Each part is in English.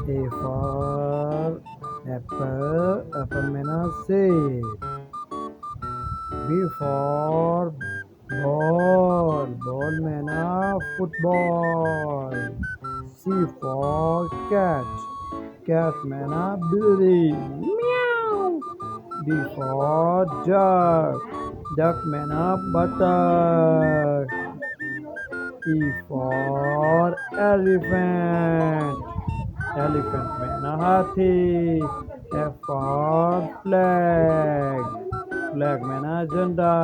A for apple, apple means seed. B for ball, ball means football. C for cat, cat means building. Meow. D for duck, duck means butter. E for elephant, elephant means hathi. F for flag, flag means janda.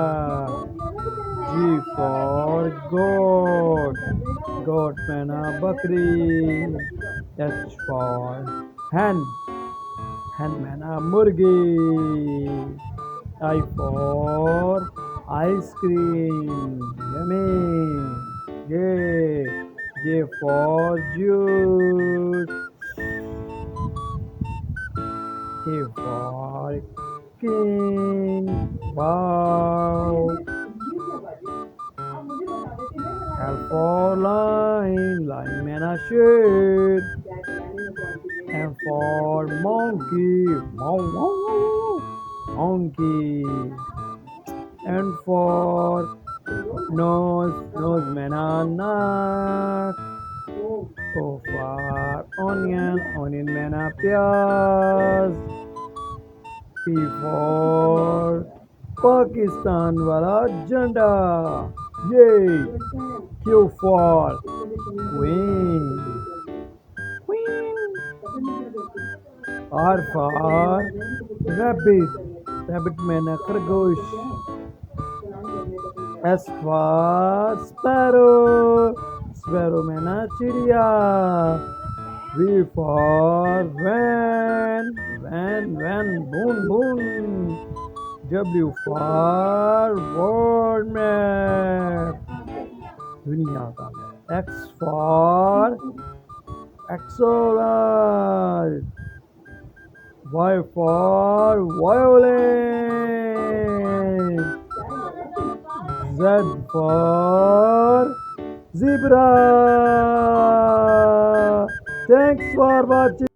G for goat, goat means bakri. H for hen, hen means murgi. I for ice cream, yummy. J, J for juice. K for king, wow. L for lion, lion means sheep. M for monkey, mow wow wow, monkey. N for nose, nose means nut. O for onion, onion means pyaz. P for Pakistan wala janda. Yay! Q for queen. Queen. R for rabbit. Rabbit means खरगोश. S for sparrow. Sparrow means चिड़िया. V for van. Van, van, boon, boon. W for world map. दुनिया का map. X for axolotl. Y for violin. Z for zebra. Thanks for watching.